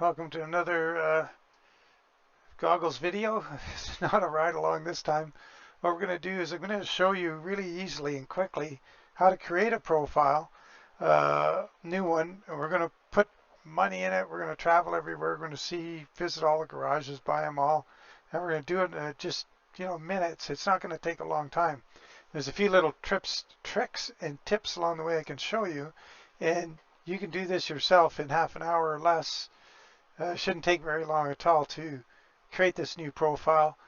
Welcome to another goggles video. It's not a ride along this time. What we're going to do is I'm going to show you really easily and quickly how to create a profile, new one, and we're going to put money in it. We're going to travel everywhere. We're going to visit all the garages, buy them all, and we're going to do it in just minutes. It's not going to take a long time. There's a few little tricks and tips along the way I can show you, and you can do this yourself in half an hour or less. Shouldn't take very long at all to create this new profile.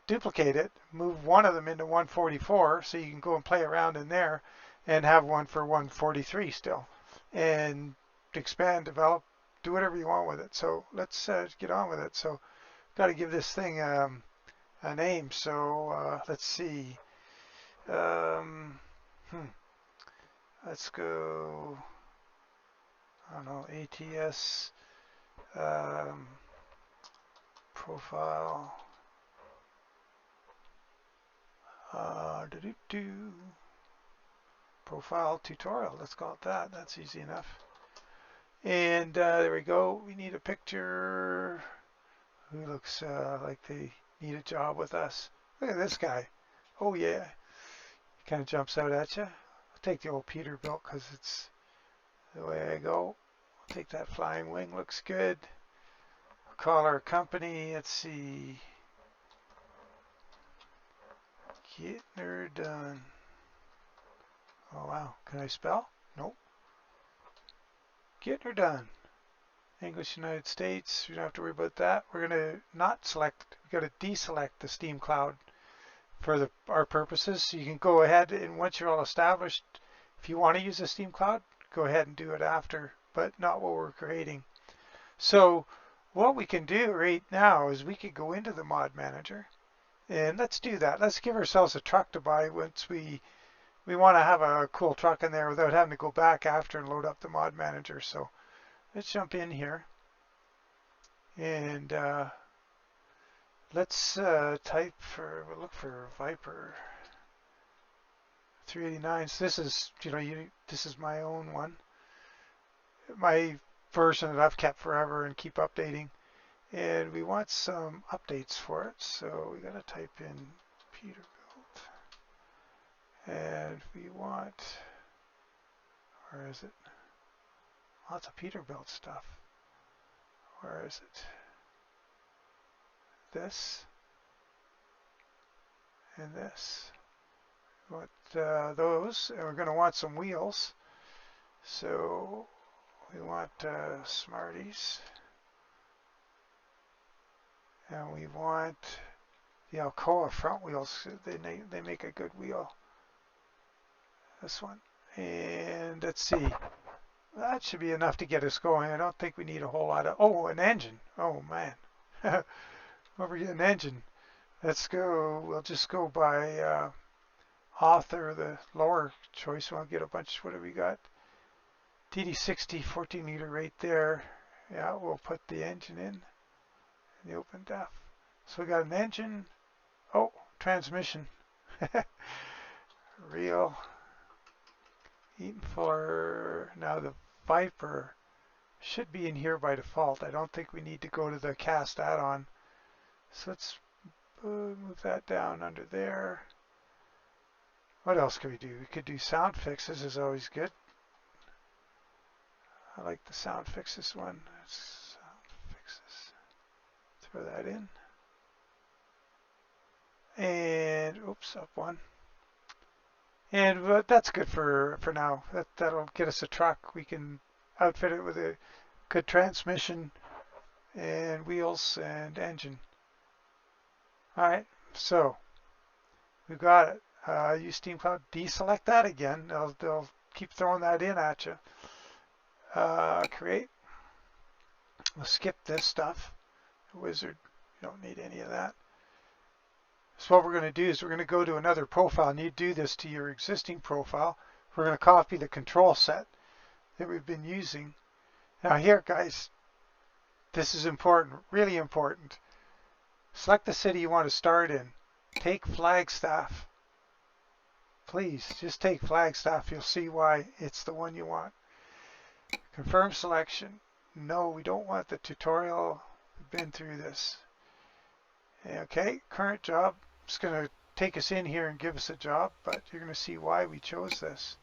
Duplicate it, move one of them into 144 so you can go and play around in there and have one for 143 still. And expand, develop, do whatever you want with it. So let's get on with it. So got to give this thing a name. So let's see. Let's go, I don't know, ATS profile profile tutorial. Let's call it that. That's easy enough. And there we go. We need a picture who looks like they need a job with us. Look at this guy. Oh yeah, he kind of jumps out at you. I'll take the old Peterbilt because it's the way I go. I'll take that flying wing. Looks good. We'll call our company. Let's see. Getting her done. Oh wow, can I spell? Nope. Getting her done. English United States. We don't have to worry about that. We're gonna not select. We got to deselect the Steam Cloud for our purposes. So you can go ahead and once you're all established, if you want to use a Steam Cloud, go ahead and do it after, but not what we're creating. So what we can do right now is we could go into the mod manager. And let's do that. Let's give ourselves a truck to buy once we want to have a cool truck in there without having to go back after and load up the mod manager. So let's jump in here and let's we'll look for Viper 389. So this is this is my own one, my version that I've kept forever and keep updating. And we want some updates for it, so we got to type in Peterbilt, and we want, where is it? Lots of Peterbilt stuff. Where is it? This and this. We want those, and we're going to want some wheels. So we want Smarties. And we want the Alcoa front wheels. They make a good wheel. This one. And let's see. That should be enough to get us going. I don't think we need a whole lot of... Oh, an engine. Oh, man. Over here, an engine. Let's go. We'll just go by author, the lower choice. We'll get a bunch. What have we got? DD60 14 liter right there. Yeah, we'll put the engine in. The open def. So we got an engine. Oh, transmission. Real. Eaton Fuller. Now the Viper should be in here by default. I don't think we need to go to the cast add-on. So let's move that down under there. What else could we do? We could do sound fixes, is always good. I like the sound fixes one. Throw that in, and oops, up one, and that's good for now. That'll get us a truck. We can outfit it with a good transmission and wheels and engine. All right, so we've got it. Use Steam Cloud. Deselect that again. They'll keep throwing that in at you. Create. We'll skip this stuff. Wizard, you don't need any of that. So what we're going to do is we're going to go to another profile, and you do this to your existing profile. We're going to copy the control set that we've been using. Now here, guys, this is important, really important. Select the city you want to start in. Take Flagstaff. Please, just take Flagstaff. You'll see why it's the one you want. Confirm selection. No, we don't want the tutorial. We've been through this. Okay, current job. It's going to take us in here and give us a job, but you're going to see why we chose this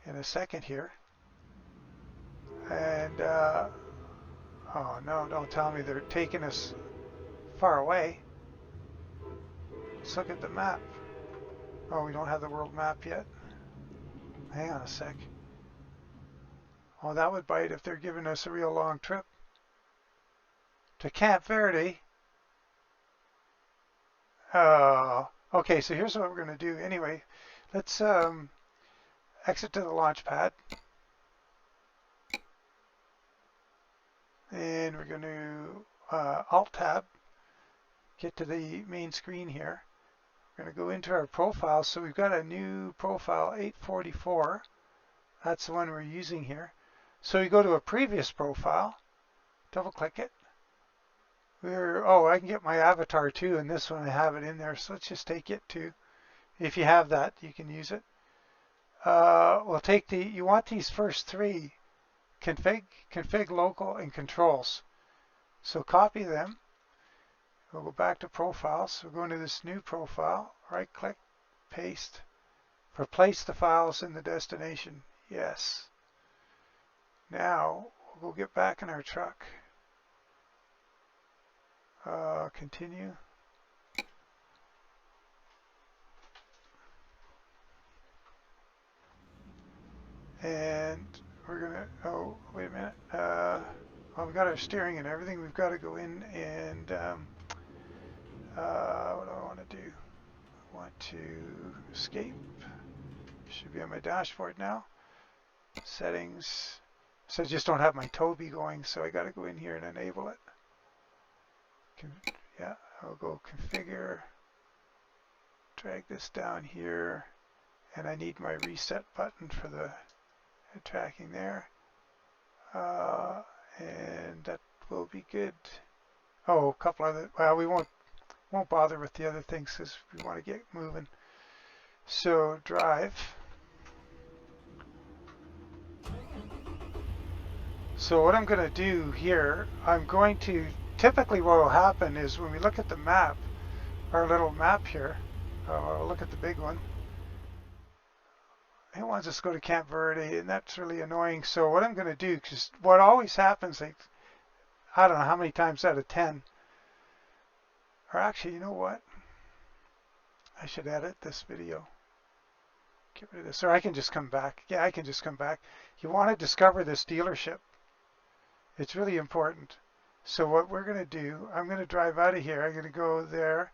in a second here. And, oh no, don't tell me they're taking us far away. Let's look at the map. Oh, we don't have the world map yet. Hang on a sec. Oh, that would bite if they're giving us a real long trip to Cape Verde. Okay, so here's what we're going to do. Anyway, let's exit to the launch pad. And we're going to Alt-Tab, get to the main screen here. We're going to go into our profile. So we've got a new profile, 844. That's the one we're using here. So you go to a previous profile, double click it. Oh, I can get my avatar too, and this one I have it in there. So let's just take it too. If you have that, you can use it. We'll take you want these first three, config, local, and controls. So copy them. We'll go back to profiles. We'll go into this new profile, right click, paste. Replace the files in the destination. Yes. Now we'll go get back in our truck. Continue. And we're gonna, oh, wait a minute. Well, we've got our steering and everything. We've got to go in and, what do I want to do? I want to escape. Should be on my dashboard now. Settings. So I just don't have my Toby going, so I got to go in here and enable it. Yeah, I'll go configure. Drag this down here. And I need my reset button for the tracking there. And that will be good. Oh, a couple other, well, we won't bother with the other things because we want to get moving. So drive. So what I'm going to do here, I'm going to, typically what will happen is when we look at the map, our little map here, I'll look at the big one. It wants us to go to Cape Verde, and that's really annoying. So what I'm going to do, because what always happens, like, I don't know how many times out of 10, or actually, you know what? I should edit this video. Get rid of this, or I can just come back. Yeah, I can just come back. You want to discover this dealership. It's really important. So what we're going to do, I'm going to drive out of here. I'm going to go there,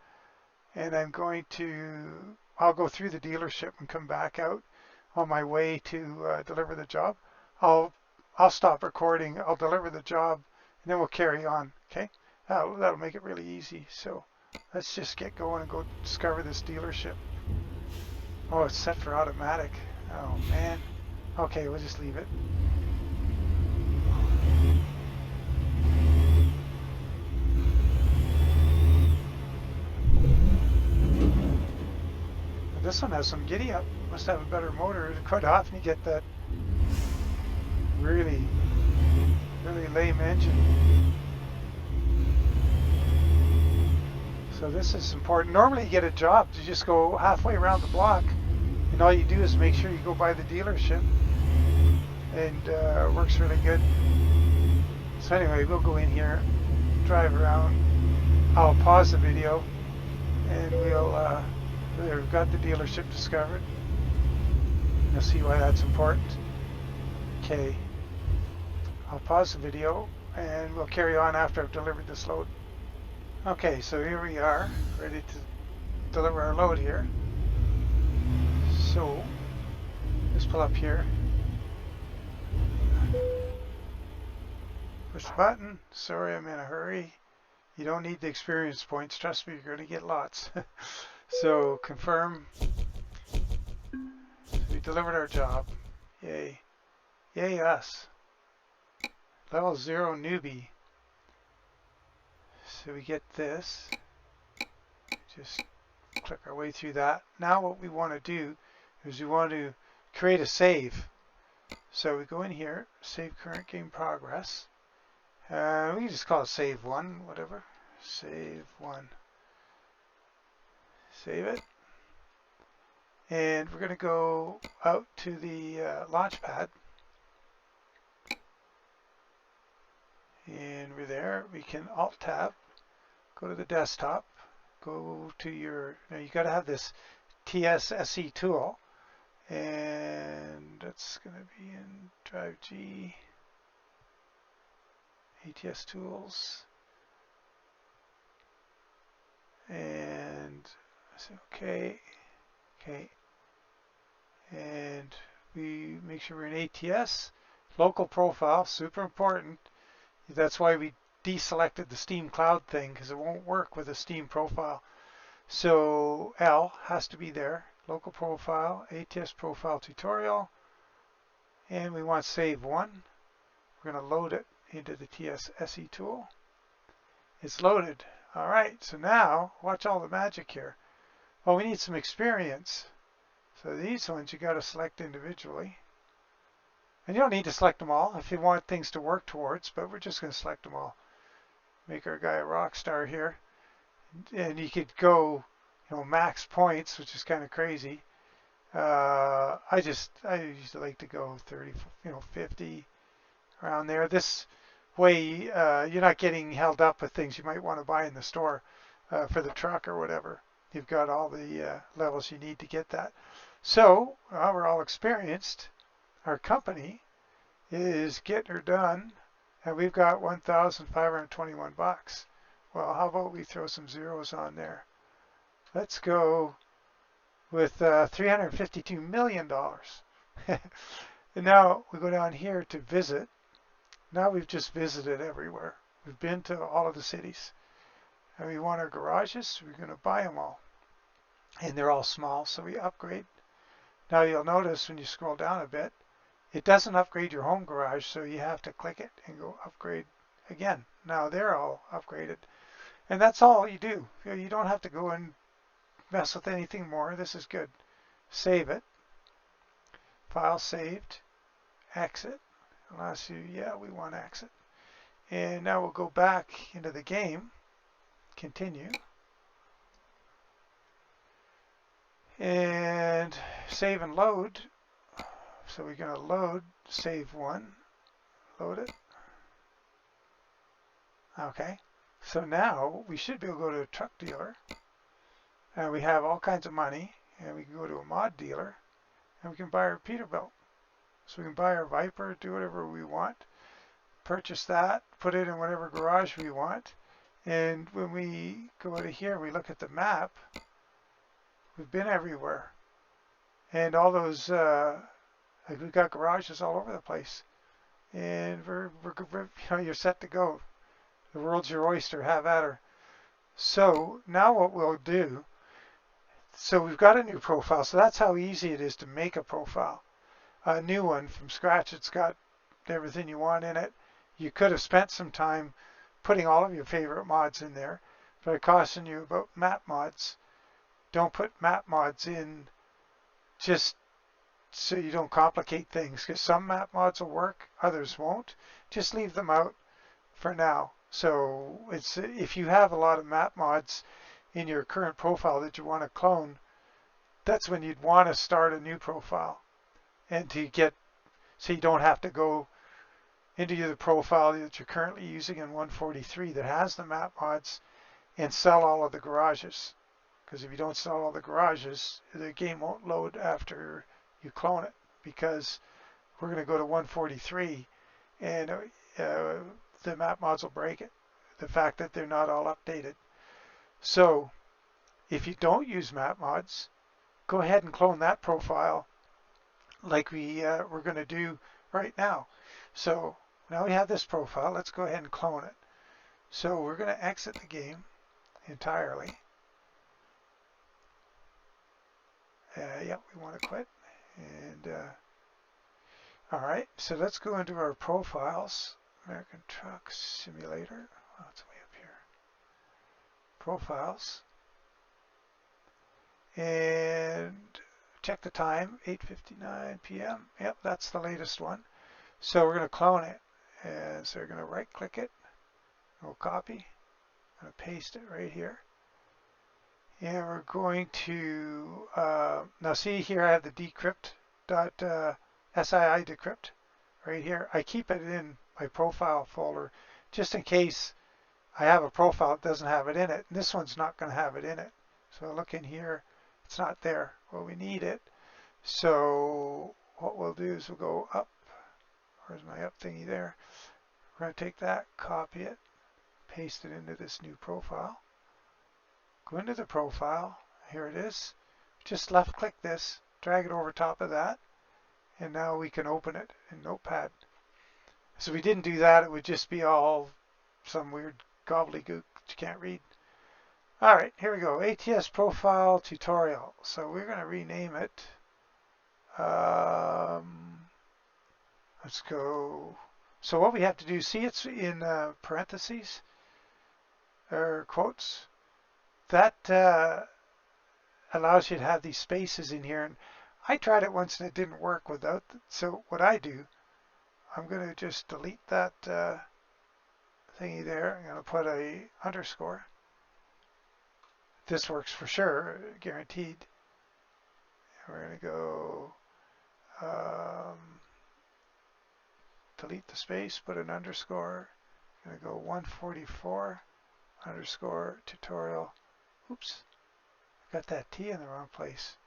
and I'm going to, I'll go through the dealership and come back out on my way to deliver the job. I'll stop recording. I'll deliver the job, and then we'll carry on. Okay, that'll make it really easy. So let's just get going and go discover this dealership. Oh, it's set for automatic. Oh man. Okay, we'll just leave it. This one has some giddy up. Must have a better motor. Quite often you get that really lame engine. So this is important. Normally you get a job to just go halfway around the block, and all you do is make sure you go by the dealership, and it works really good. So anyway, we'll go in here, drive around. I'll pause the video, and we'll there, we've got the dealership discovered. You'll see why that's important. Okay, I'll pause the video and we'll carry on after I've delivered this load. Okay, so here we are, ready to deliver our load here. So, just pull up here. Push the button. Sorry, I'm in a hurry. You don't need the experience points. Trust me, you're going to get lots. So confirm. So we delivered our job. Yay. Yay us. Level 0 newbie. So we get this. Just click our way through that. Now what we want to do is we want to create a save. So we go in here, save current game progress. We can just call it save one, whatever. Save one. Save it. And we're going to go out to the launch pad. And we're there. We can Alt-Tab, go to the desktop, go to your, now you got to have this TSSE tool. And that's going to be in Drive G, ATS tools. And say okay, okay. And we make sure we're in ATS. Local profile, super important. That's why we deselected the Steam Cloud thing, because it won't work with a Steam profile. So L has to be there. Local profile, ATS profile tutorial. And we want save one. We're going to load it into the TSSE tool. It's loaded. All right, so now watch all the magic here. Well, we need some experience. So these ones you got to select individually. And you don't need to select them all if you want things to work towards, but we're just going to select them all. Make our guy a rock star here. And you could go, max points, which is kind of crazy. I usually like to go 30, 50, around there. This way, you're not getting held up with things you might want to buy in the store for the truck or whatever. You've got all the levels you need to get that. So, we're all experienced. Our company is getting her done, and we've got 1,521 bucks. Well, how about we throw some zeros on there? Let's go with $352 million. And now we go down here to visit. Now we've just visited everywhere. We've been to all of the cities. And we want our garages. We're going to buy them all. And they're all small, so we upgrade. Now you'll notice when you scroll down a bit, it doesn't upgrade your home garage, so you have to click it and go upgrade again. Now they're all upgraded. And that's all you do. You don't have to go and mess with anything more. This is good. Save it. File saved. Exit. Unless we want to exit. And now we'll go back into the game. Continue. And save and load. So we're going to load, save one, load it. Okay. So now we should be able to go to a truck dealer. And we have all kinds of money. And we can go to a mod dealer. And we can buy our Peterbilt. So we can buy our Viper, do whatever we want. Purchase that, put it in whatever garage we want. And when we go to here, we look at the map. We've been everywhere. And all those, we've got garages all over the place. And you're set to go. The world's your oyster, have at her. So now what we'll do, so we've got a new profile. So that's how easy it is to make a profile. A new one from scratch. It's got everything you want in it. You could have spent some time putting all of your favorite mods in there, but I caution you about map mods. Don't put map mods in just so you don't complicate things, because some map mods will work, others won't. Just leave them out for now. So it's, if you have a lot of map mods in your current profile that you want to clone, that's when you'd want to start a new profile. And to get, so you don't have to go into the profile that you're currently using in 143 that has the map mods and sell all of the garages. Because if you don't sell all the garages, the game won't load after you clone it, because we're going to go to 143 and the map mods will break it. The fact that they're not all updated. So if you don't use map mods, go ahead and clone that profile like we're going to do right now. So now we have this profile. Let's go ahead and clone it. So we're going to exit the game entirely. Yep, we want to quit. And all right, so let's go into our profiles. American Truck Simulator. Oh, it's way up here. Profiles. And check the time, 8:59 p.m. Yep, that's the latest one. So we're going to clone it. And so we're going to right click it. We'll copy. I'm going to paste it right here. And we're going to, now see here I have the decrypt.sii decrypt right here. I keep it in my profile folder just in case I have a profile that doesn't have it in it. And this one's not going to have it in it. So look in here, it's not there. Well, we need it. So what we'll do is we'll go up. Where's my up thingy there? We're going to take that, copy it, paste it into this new profile. Go into the profile. Here it is. Just left click this, drag it over top of that, and now we can open it in Notepad. So if we didn't do that, it would just be all some weird gobbledygook that you can't read. All right, here we go. ATS profile tutorial. So we're going to rename it. Let's go. So what we have to do, see it's in parentheses or quotes. That allows you to have these spaces in here. And I tried it once and it didn't work without. So what I do, I'm going to just delete that thingy there. I'm going to put a underscore. This works for sure, guaranteed. And we're going to go delete the space, put an underscore. I'm going to go 144 underscore tutorial. Oops, I got that T in the wrong place.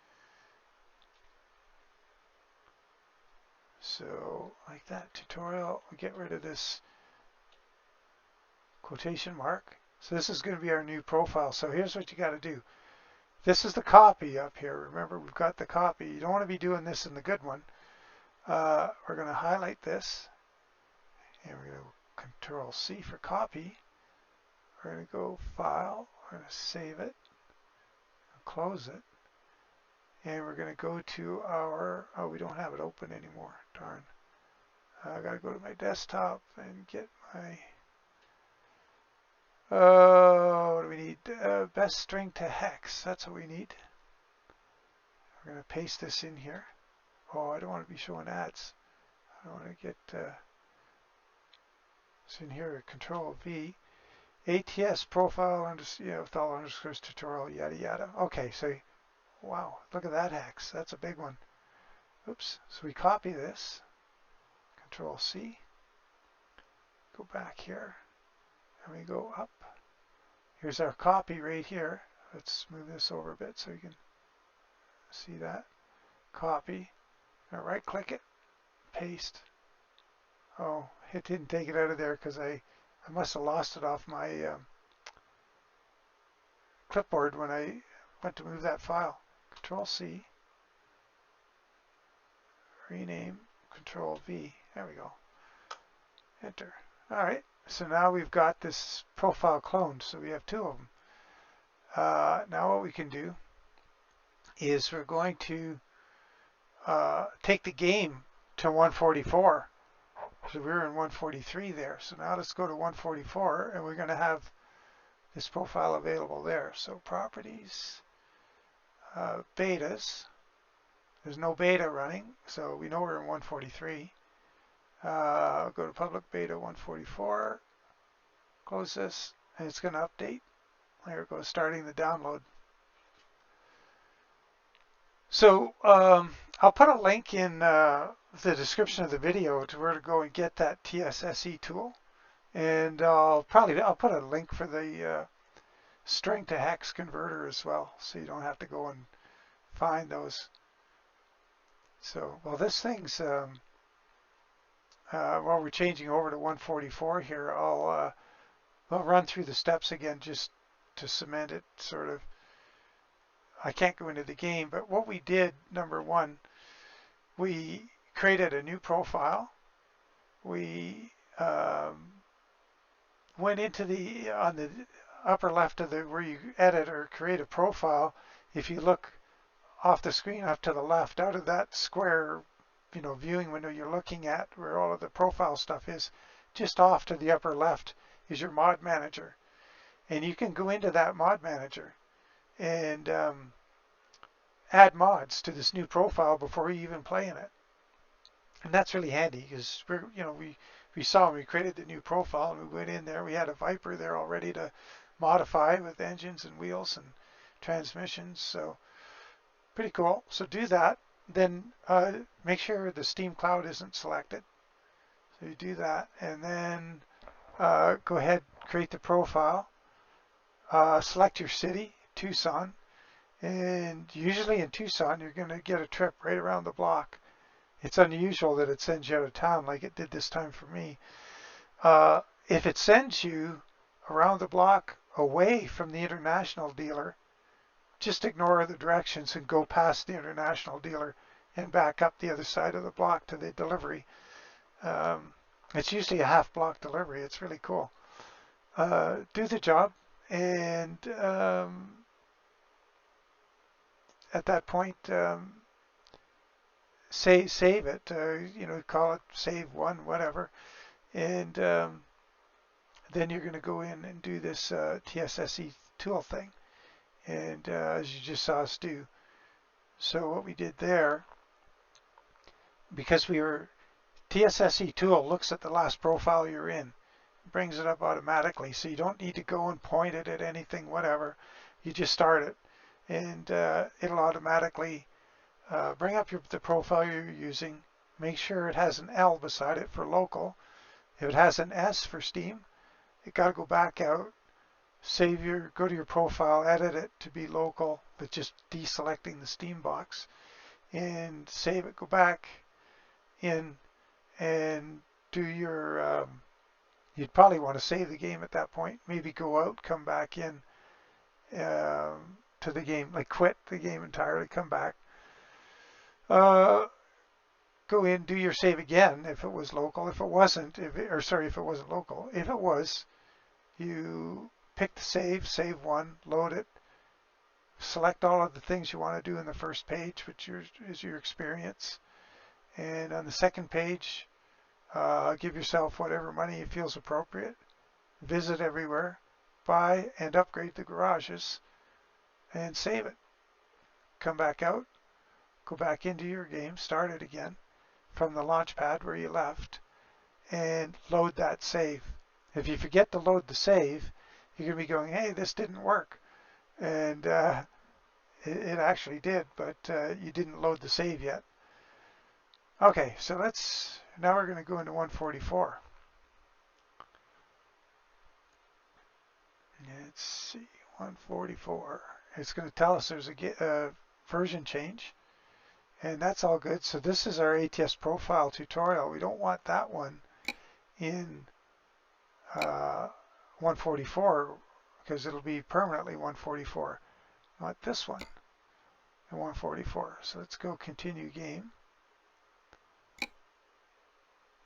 So like that, tutorial, we get rid of this quotation mark. So this is going to be our new profile. So here's what you got to do. This is the copy up here. Remember, we've got the copy. You don't want to be doing this in the good one. We're going to highlight this. And we're going to Control C for copy. We're going to go File. We're going to save it. Close it. And we're going to go to our, oh, we don't have it open anymore. Darn. I got to go to my desktop and get my, what do we need? Best string to hex. That's what we need. We're going to paste this in here. Oh, I don't want to be showing ads. I don't want to get, it's in here, Control V. ATS profile, with all underscores tutorial, yada yada. Okay, so, wow, look at that hex. That's a big one. Oops. So we copy this. Control C. Go back here. And we go up. Here's our copy right here. Let's move this over a bit so you can see that. Copy. Now right click it. Paste. Oh, it didn't take it out of there because I must have lost it off my clipboard when I went to move that file. Control C. Rename. Control V. There we go. Enter. All right. So now we've got this profile cloned. So we have two of them. Now what we can do is we're going to take the game to 144. So we're in 143 there. So now let's go to 144 and we're going to have this profile available there. So properties, betas. There's no beta running, so we know we're in 143. I'll go to public beta 144, close this, and it's going to update. There it goes, starting the download. So I'll put a link in the description of the video to where to go and get that TSSE tool, and I'll put a link for the string to hex converter as well, so you don't have to go and find those. So, well, this thing's, while we're changing over to 144 here, I'll run through the steps again just to cement it, sort of. I can't go into the game, but what we did, number one, we created a new profile. We went into on the upper left of where you edit or create a profile. If you look off the screen up to the left, out of that square, viewing window you're looking at where all of the profile stuff is, just off to the upper left is your mod manager. And you can go into that mod manager and add mods to this new profile before you even play in it. And that's really handy because we saw when we created the new profile and we went in there, we had a Viper there already to modify with engines and wheels and transmissions. So pretty cool. So do that. Then make sure the Steam Cloud isn't selected. So you do that, and then go ahead, create the profile. Select your city, Tucson, and usually in Tucson you're going to get a trip right around the block. It's unusual that it sends you out of town like it did this time for me. If it sends you around the block away from the international dealer, just ignore the directions and go past the international dealer and back up the other side of the block to the delivery. It's usually a half block delivery. It's really cool. Do the job, and at that point, save it. Call it save one, whatever, and then you're going to go in and do this TSSE tool thing, and as you just saw us do. So what we did there, because TSSE tool looks at the last profile you're in, brings it up automatically, so you don't need to go and point it at anything, whatever. You just start it, and it'll automatically bring up the profile you're using. Make sure it has an L beside it for local. If it has an S for Steam, you got to go back out, go to your profile, edit it to be local, but just deselecting the Steam box, and save it. Go back in and do your you'd probably want to save the game at that point. Maybe go out, come back in to the game, like quit the game entirely, come back. Go in, do your save again if it was local. If it wasn't, if it wasn't local. If it was, you pick the save one, load it, select all of the things you want to do in the first page, which is your experience. And on the second page, give yourself whatever money feels appropriate. Visit everywhere, buy and upgrade the garages, and save it. Come back out, go back into your game, start it again from the launch pad where you left, and load that save. If you forget to load the save, you're going to be going, hey, this didn't work. And it actually did, but you didn't load the save yet. Okay, so now we're going to go into 144. Let's see, 144. It's going to tell us there's a version change, and that's all good. So this is our ATS profile tutorial. We don't want that one in 144 because it'll be permanently 144. We want this one in 144. So let's go continue game.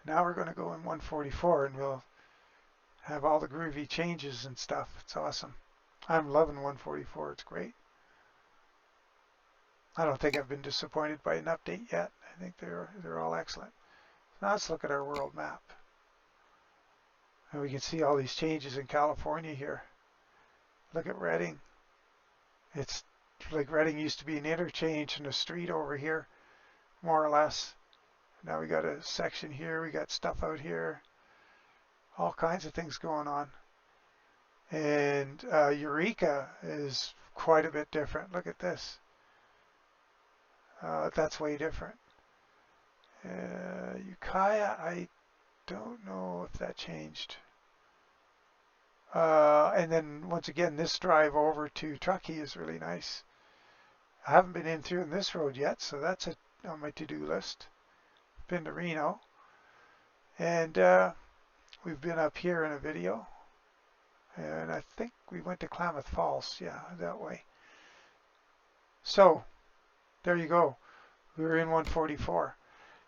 Now we're going to go in 144 and we'll have all the groovy changes and stuff. It's awesome. I'm loving 144. It's great. I don't think I've been disappointed by an update yet. I think they're all excellent. Now let's look at our world map. And we can see all these changes in California here. Look at Redding. It's like Redding used to be an interchange and a street over here, more or less. Now we got a section here, we got stuff out here, all kinds of things going on. And Eureka is quite a bit different. Look at this. That's way different. Ukiah, I don't know if that changed. And then once again, this drive over to Truckee is really nice. I haven't been in through this road yet, so that's on my to-do list. Been to Reno, and we've been up here in a video, and I think we went to Klamath Falls, yeah, that way. So there you go. We were in 144,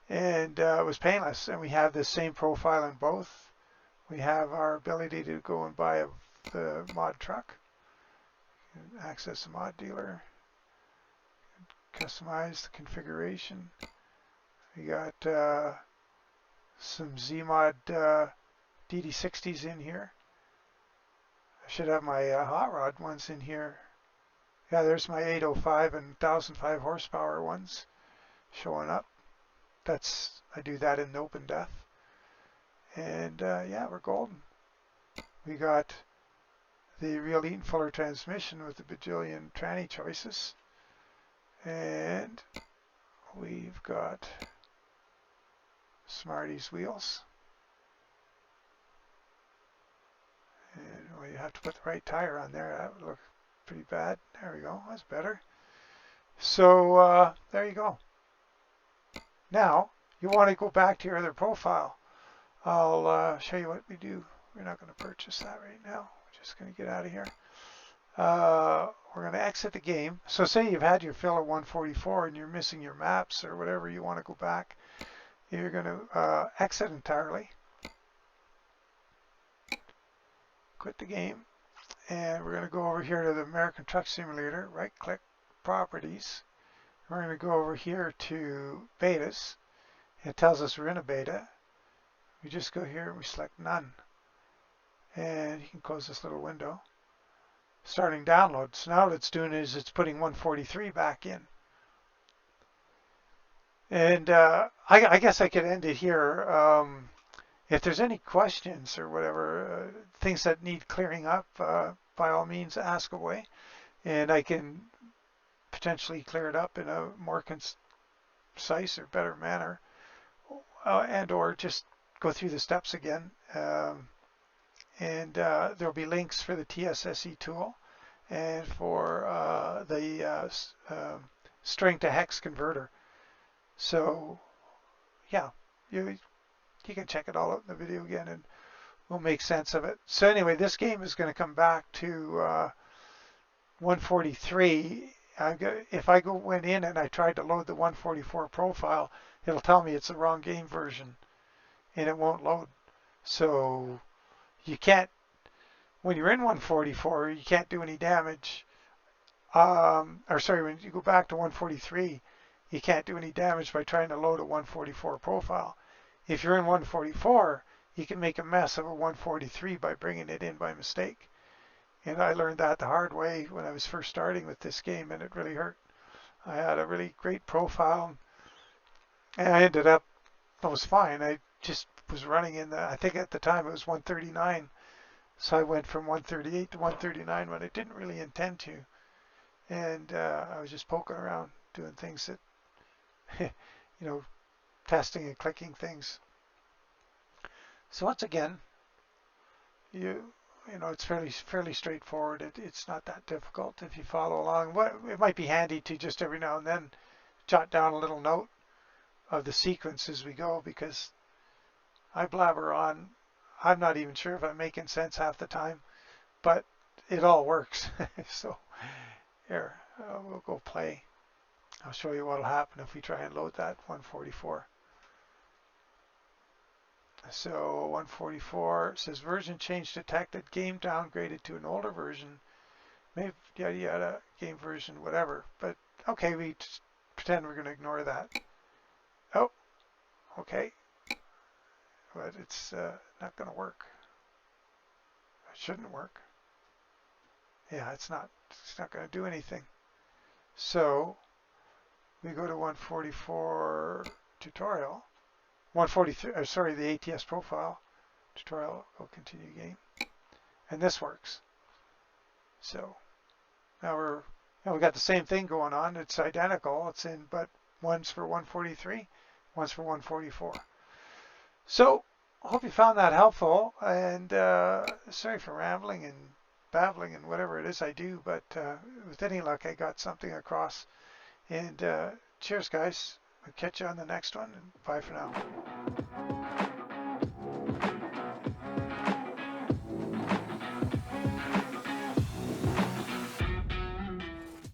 and it was painless, and we have the same profile in both. We have our ability to go and buy the mod truck, access the mod dealer, customize the configuration. We got some Zmod DD60s in here. I should have my hot rod ones in here Yeah, there's my 805 and 1005 horsepower ones showing up. I do that in open def. And yeah, we're golden. We got the real Eaton Fuller transmission with the bajillion tranny choices. And we've got Smarties wheels. And well, you have to put the right tire on there. That would look pretty bad. There we go. That's better. So there you go. Now you want to go back to your other profile. I'll show you what we do. We're not going to purchase that right now. We're just going to get out of here. We're going to exit the game. So say you've had your fill at 144 and you're missing your maps or whatever, you want to go back. You're going to exit entirely. Quit the game. And we're going to go over here to the American Truck Simulator. Right click, Properties. We're going to go over here to Betas. It tells us we're in a beta. We just go here and we select None. And you can close this little window. Starting download. So now what it's doing is it's putting 143 back in. And I guess I could end it here. If there's any questions or whatever, things that need clearing up, by all means ask away. And I can potentially clear it up in a more concise or better manner. And or just go through the steps again. And there'll be links for the TSSE tool and for the string to hex converter. So yeah, you can check it all out in the video again and we'll make sense of it. So anyway, this game is going to come back to 143. If I went in and I tried to load the 144 profile, it'll tell me it's the wrong game version and it won't load. So you can't, when you're in 144, you can't do any damage. Or sorry, when you go back to 143, you can't do any damage by trying to load a 144 profile. If you're in 144, you can make a mess of a 143 by bringing it in by mistake. And I learned that the hard way when I was first starting with this game, and it really hurt. I had a really great profile, and I ended up, I was fine. I just was running in the, I think at the time it was 139. So I went from 138 to 139 when I didn't really intend to. And I was just poking around doing things that, you know, testing and clicking things. So once again, you know, it's fairly straightforward. It's not that difficult if you follow along. It might be handy to just every now and then jot down a little note of the sequence as we go, because I blabber on. I'm not even sure if I'm making sense half the time, but it all works. So here, we'll go play. I'll show you what will happen if we try and load that 144. So 144 says version change detected, game downgraded to an older version, maybe yada yada, game version, whatever. But okay, we just pretend we're going to ignore that. Oh, okay. But it's not going to work. It shouldn't work. Yeah, it's not going to do anything. So we go to 144 tutorial. 143, sorry, the ATS profile tutorial. Go continue game, and this works. So now we got the same thing going on. It's identical. It's in, but one's for 143, one's for 144. So I hope you found that helpful, and sorry for rambling and babbling and whatever it is I do, but with any luck I got something across. And cheers guys, I'll catch you on the next one, and bye for now.